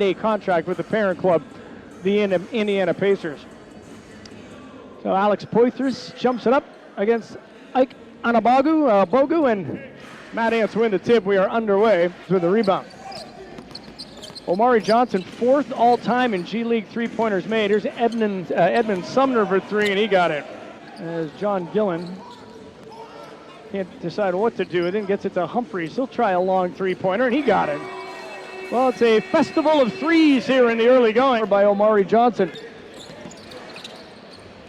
10-day contract with the parent club, the Indiana Pacers. So Alex Poitras jumps it up against Ike Bogu, and Matt Ants win the tip. We are underway with the rebound. Omari Johnson, 4th all-time in G League three-pointers made. Here's Edmund Sumner for 3, and he got it. As John Gillen can't decide what to do, and then gets it to Humphries. He'll try a long three-pointer, and he got it. Well, it's a festival of threes here in the early going by Omari Johnson.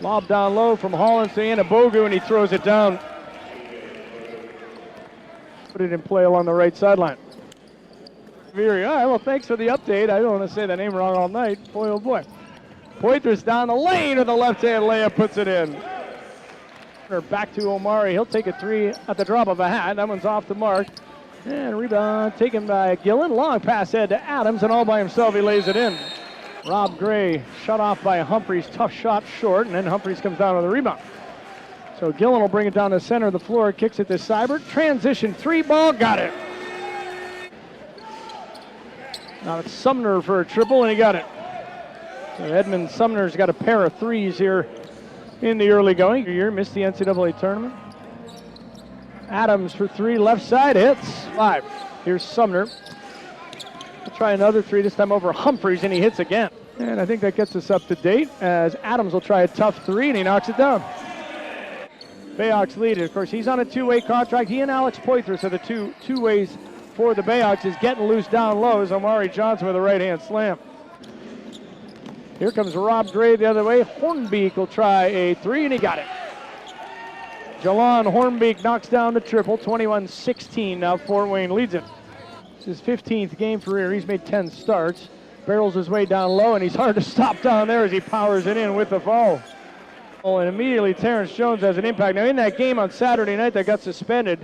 Lob down low from Hollins to Bogu, and he throws it down. Put it in play along the right sideline. Erie. All right, well, thanks for the update. I don't want to say the name wrong all night. Boy, oh boy. Poitras down the lane with the left-hand layup, puts it in. Back to Omari. He'll take a 3 at the drop of a hat. That one's off the mark. And rebound taken by Gillen. Long pass head to Adams, and all by himself he lays it in. Rob Gray shut off by Humphries. Tough shot short, and then Humphries comes down with a rebound. So Gillen will bring it down the center of the floor, kicks it to Seibert. Transition 3 ball, got it. Now it's Sumner for a triple, and he got it. So Edmund Sumner's got a pair of threes here in the early going. Year missed the NCAA tournament. Adams for 3, left side, hits 5. Here's Sumner. He'll try another 3, this time over Humphries, and he hits again. And I think that gets us up to date, as Adams will try a tough 3, and he knocks it down. BayHawks lead it. Of course, he's on a 2-way contract. He and Alex Poitras are the two ways for the BayHawks. Is getting loose down low as Omari Johnson with a right-hand slam. Here comes Rob Gray the other way. Hornbeek will try a 3, and he got it. Jalon Hornbeek knocks down the triple. 21-16 now. Fort Wayne leads it. It's his 15th game for Erie. He's made 10 starts. Barrels his way down low, and he's hard to stop down there as he powers it in with the foul. Oh, and immediately Terrence Jones has an impact. Now in that game on Saturday night that got suspended,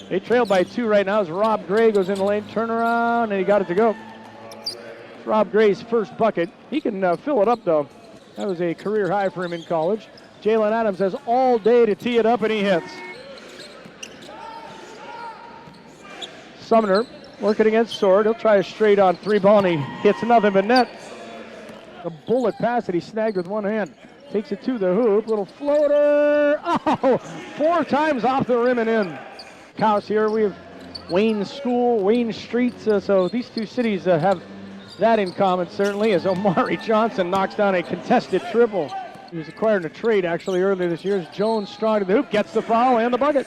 they trail by 2 right now as Rob Gray goes in the lane, turnaround, and he got it to go. It's Rob Gray's first bucket. He can fill it up, though. That was a career high for him in college. Jalen Adams has all day to tee it up, and he hits. Sumner working against Sword. He'll try a straight-on 3 ball, and he hits nothing but net. A bullet pass that he snagged with one hand. Takes it to the hoop. Little floater. Oh, 4 times off the rim and in. House here. We have Wayne School, Wayne Street. So these two cities have that in common, certainly, as Omari Johnson knocks down a contested triple. He was acquired in a trade, actually, earlier this year. As Jones strong to the hoop, gets the foul and the bucket.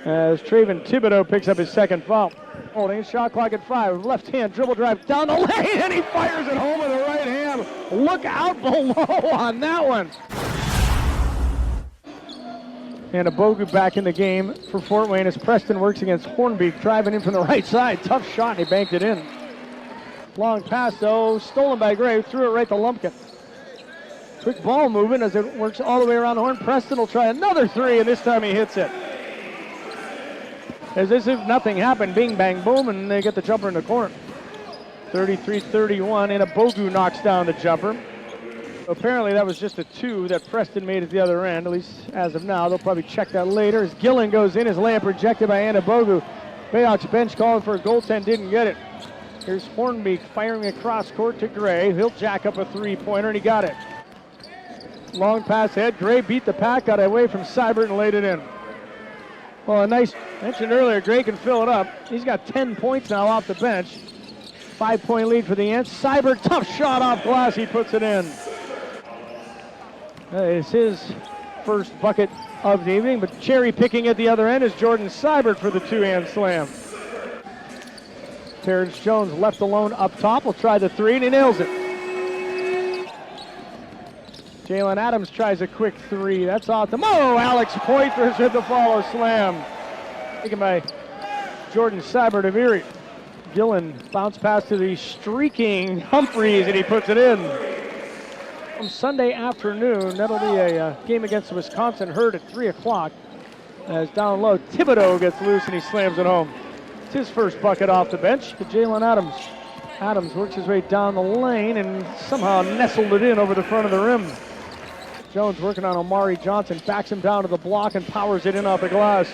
As Traven Thibodeau picks up his second foul. Holding shot clock at 5. Left hand dribble drive down the lane, and he fires it home with the right hand. Look out below on that one. And Bogu back in the game for Fort Wayne as Preston works against Hornbeek, driving in from the right side. Tough shot, and he banked it in. Long pass, though, stolen by Gray, threw it right to Lumpkin. Quick ball movement as it works all the way around the horn. Preston will try another 3, and this time he hits it. As if nothing happened, bing, bang, boom, and they get the jumper in the corner. 33-31, and Bogu knocks down the jumper. Apparently that was just a 2 that Preston made at the other end, at least as of now. They'll probably check that later. As Gillen goes in, his layup rejected by Bogu. BayHawks bench calling for a goaltend, didn't get it. Here's Hornbeek firing across court to Gray. He'll jack up a 3-pointer, and he got it. Long pass ahead. Gray beat the pack, got away from Seibert, and laid it in. Well, a nice, mentioned earlier, Gray can fill it up. He's got 10 points now off the bench. 5-point lead for the Ants. Seibert, tough shot off glass. He puts it in. It's his first bucket of the evening, but cherry picking at the other end is Jordan Seibert for the 2-hand slam. Terrence Jones left alone up top. Will try the 3, and he nails it. Jalen Adams tries a quick 3. That's awesome. Oh, Alex Poitras with the follow slam. Taken by Jordan Seibert of Erie. Gillen bounce pass to the streaking Humphries, and he puts it in. On Sunday afternoon, that'll be a game against Wisconsin, heard at 3 o'clock. As down low, Thibodeau gets loose, and he slams it home. It's his first bucket off the bench to Jalen Adams. Adams works his way down the lane and somehow nestled it in over the front of the rim. Jones working on Omari Johnson, backs him down to the block and powers it in off the glass.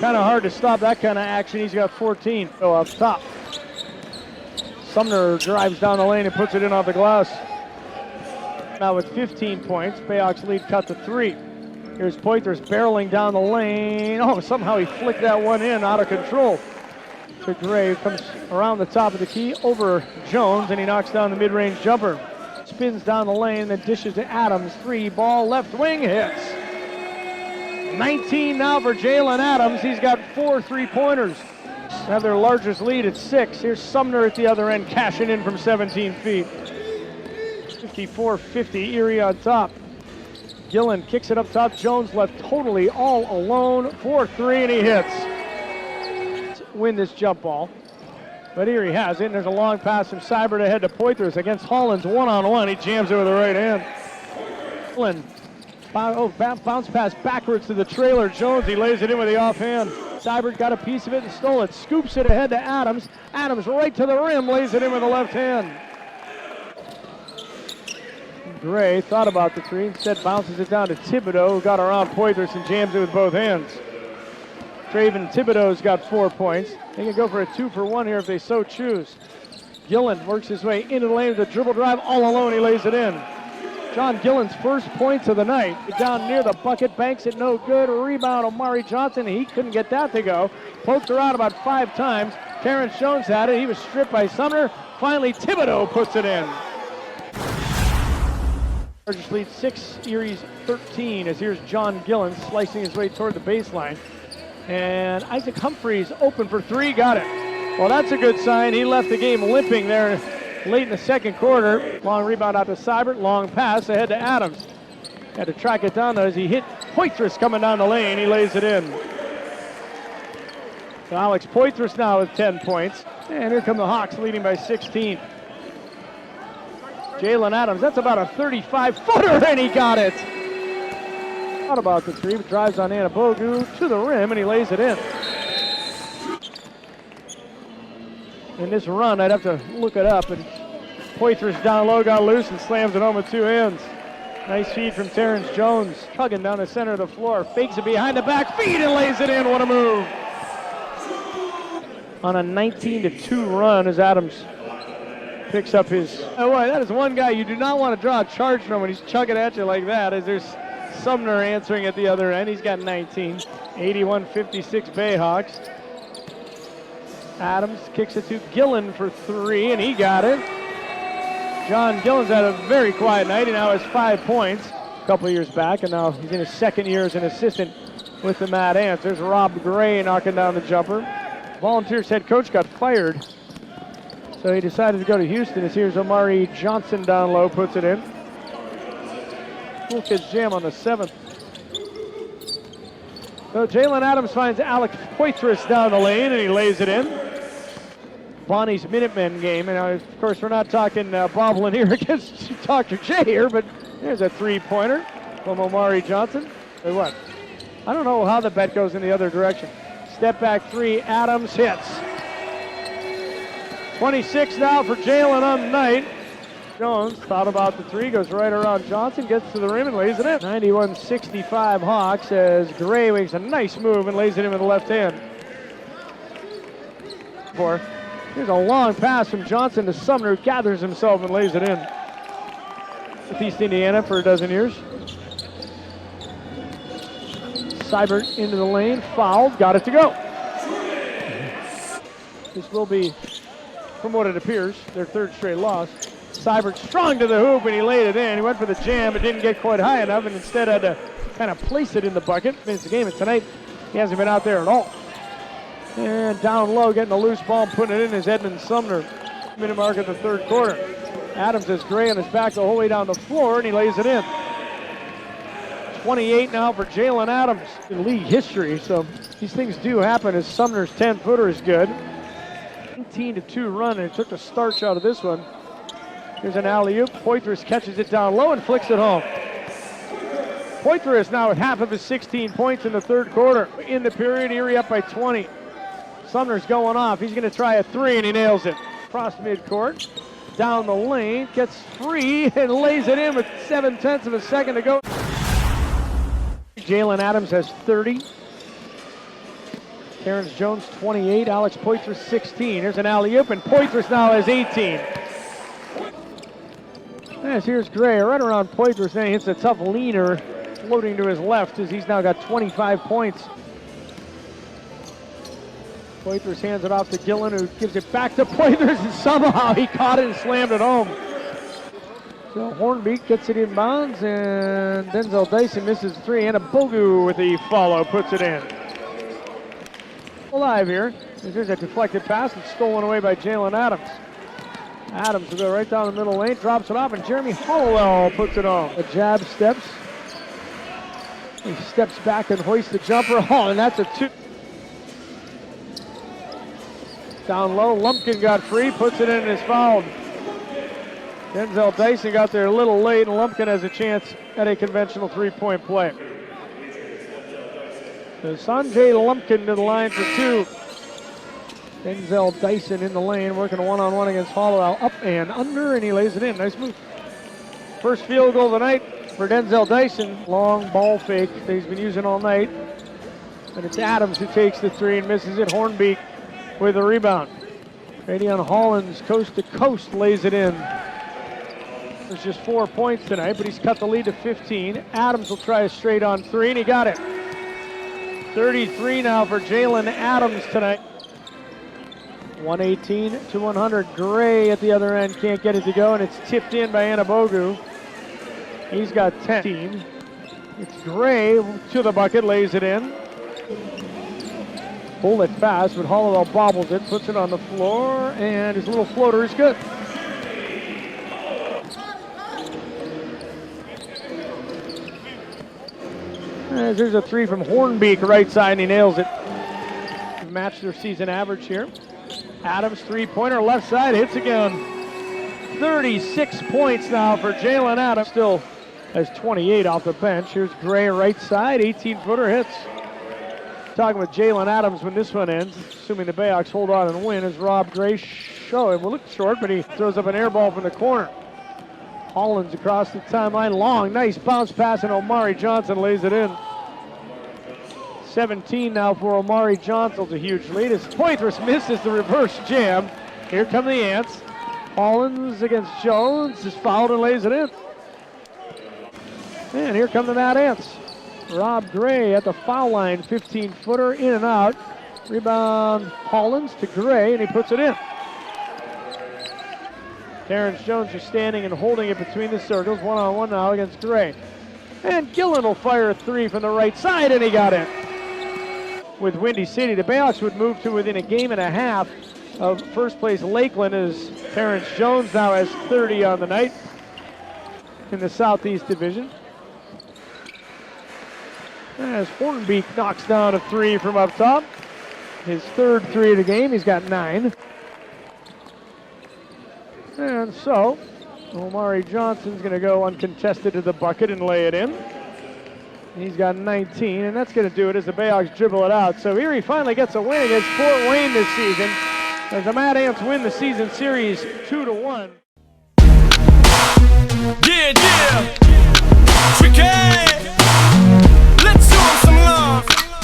Kind of hard to stop that kind of action. He's got 14 up top. Sumner drives down the lane and puts it in off the glass. Now with 15 points, BayHawks lead cut to 3. Here's Poitras barreling down the lane. Oh, somehow he flicked that one in out of control. So Gray comes around the top of the key over Jones, and he knocks down the mid-range jumper. Spins down the lane, then dishes to Adams. 3 ball, left wing, hits. 19 now for Jalen Adams. He's got 4 3-pointers. Have their largest lead at 6. Here's Sumner at the other end, cashing in from 17 feet. 54-50, Erie on top. Gillen kicks it up top. Jones left totally all alone. 4-3, and he hits. Win this jump ball. But Erie has it, and there's a long pass from Seibert ahead to Poitras against Hollins one-on-one. He jams it with the right hand. Gillen, bounce pass backwards to the trailer. Jones, he lays it in with the offhand. Seibert got a piece of it and stole it. Scoops it ahead to Adams. Adams right to the rim, lays it in with the left hand. Gray thought about the 3, instead bounces it down to Thibodeau, who got around Poitras and jams it with both hands. Traven Thibodeau's got 4 points. They can go for a 2-for-1 here if they so choose. Gillen works his way into the lane with a dribble drive. All alone, he lays it in. John Gillen's first points of the night. Down near the bucket, banks it no good. Rebound, Omari Johnson. He couldn't get that to go. Poked her out about 5 times. Terrence Jones had it. He was stripped by Sumner. Finally, Thibodeau puts it in. Chargers lead 6, Erie's 13, as here's John Gillen slicing his way toward the baseline. And Isaac Humphreys open for 3, got it. Well, that's a good sign. He left the game limping there late in the second quarter. Long rebound out to Seibert, long pass ahead to Adams. Had to track it down though as he hit Poitras coming down the lane. He lays it in. So Alex Poitras now with 10 points. And here come the Hawks leading by 16. Jalen Adams, that's about a 35-footer, and he got it. Thought about the 3, but drives on Anabogu to the rim, and he lays it in. In this run, I'd have to look it up, and Poitras down low, got loose, and slams it home with 2 hands. Nice feed from Terrence Jones, tugging down the center of the floor, fakes it behind the back, feed, and lays it in. What a move. On a 19-2 run as Adams picks up his... Oh boy, that is one guy you do not want to draw a charge from when he's chugging at you like that, as there's Sumner answering at the other end. He's got 19. 81-56 BayHawks. Adams kicks it to Gillen for 3, and he got it. John Gillen's had a very quiet night. He now has 5 points a couple of years back, and now he's in his second year as an assistant with the Mad Ants. There's Rob Gray knocking down the jumper. Volunteers head coach got fired, so he decided to go to Houston. As here's Omari Johnson down low, puts it in. Cool Kids Jam on the 7th. So Jalen Adams finds Alex Poitras down the lane, and he lays it in. Bonnie's Minutemen game, and of course we're not talking bobbling here against Dr. J here, but there's a 3-pointer from Omari Johnson. Say what? I don't know how the bet goes in the other direction. Step back 3, Adams hits. 26 now for Jalen on the night. Jones thought about the 3, goes right around Johnson, gets to the rim and lays it in. 91-65 Hawks as Gray makes a nice move and lays it in with the left hand. Here's a long pass from Johnson to Sumner, who gathers himself and lays it in. Northeast Indiana for a dozen years. Seibert into the lane, fouled, got it to go. This will be, from what it appears, their 3rd straight loss. Seibert strong to the hoop, and he laid it in. He went for the jam, but didn't get quite high enough, and instead had to kind of place it in the bucket. It's the game, and tonight he hasn't been out there at all. And down low, getting a loose ball, putting it in is Edmund Sumner. Minute mark of the 3rd quarter. Adams has Gray on his back the whole way down the floor, and he lays it in. 28 now for Jalen Adams in league history, so these things do happen as Sumner's 10-footer is good. 19-2 run, and it took the starch out of this one. Here's an alley-oop. Poitras catches it down low and flicks it home. Poitras now at half of his 16 points in the 3rd quarter. In the period, Erie up by 20. Sumner's going off. He's going to try a 3, and he nails it. Across midcourt, down the lane, gets free, and lays it in with 0.7 of a second to go. Jalen Adams has 30. Terrence Jones 28, Alex Poitras 16. Here's an alley-oop, and Poitras now has 18. Yes, here's Gray right around Poitras, and he hits a tough leaner floating to his left as he's now got 25 points. Poitras hands it off to Gillen, who gives it back to Poitras, and somehow he caught it and slammed it home. So Hornbeek gets it in bounds, and Denzel Dyson misses the three, and Bogu with the follow puts it in. Alive here. There's a deflected pass that's stolen away by Jalen Adams. Adams will go right down the middle lane, drops it off, and Jeremy Hollowell puts it on. A jab steps. He steps back and hoists the jumper. Oh, and that's a two. Down low, Lumpkin got free, puts it in and is fouled. Denzel Dyson got there a little late, and Lumpkin has a chance at a conventional three-point play. So Sanjay Lumpkin to the line for two. Denzel Dyson in the lane, working a one-on-one against Hollowell, up and under, and he lays it in. Nice move. First field goal of the night for Denzel Dyson. Long ball fake that he's been using all night. And it's Adams who takes the three and misses it. Hornbeek with the rebound. Radion Hollins, coast to coast, lays it in. There's just 4 points tonight, but he's cut the lead to 15. Adams will try a straight on three, and he got it. 33 now for Jalen Adams tonight. 118 to 100. Gray at the other end can't get it to go, and it's tipped in by Anabogu. He's got 10. It's Gray to the bucket, lays it in. Pull it fast, but Hollowell bobbles it, puts it on the floor, and his little floater is good. There's a three from Hornbeek right side, and he nails it. Matched their season average here. Adams three-pointer left side, hits again. 36 points now for Jalen Adams. Still has 28 off the bench. Here's Gray right side, 18-footer hits. Talking with Jalen Adams when this one ends, assuming the BayHawks hold on and win, as Rob Gray it will look short, but he throws up an air ball from the corner. Hollins across the timeline, long, nice bounce pass, and Omari Johnson lays it in. 17 now for Omari Johnson. It's a huge lead as Poitras misses the reverse jam. Here come the Ants. Hollins against Jones is fouled and lays it in. And here come the Mad Ants. Rob Gray at the foul line, 15-footer in and out. Rebound Hollins to Gray, and he puts it in. Terrence Jones is standing and holding it between the circles, one-on-one now against Gray. And Gillen will fire a three from the right side, and he got it. With Windy City, the BayHawks would move to within a game and a half of first place Lakeland, as Terrence Jones now has 30 on the night in the Southeast Division. As Hornbeek knocks down a three from up top. His third three of the game, he's got 9. And so, Omari Johnson's going to go uncontested to the bucket and lay it in. He's got 19, and that's going to do it as the BayHawks dribble it out. So Erie finally gets a win against Fort Wayne this season, as the Mad Ants win the season series 2-1. Yeah, yeah. Tricky.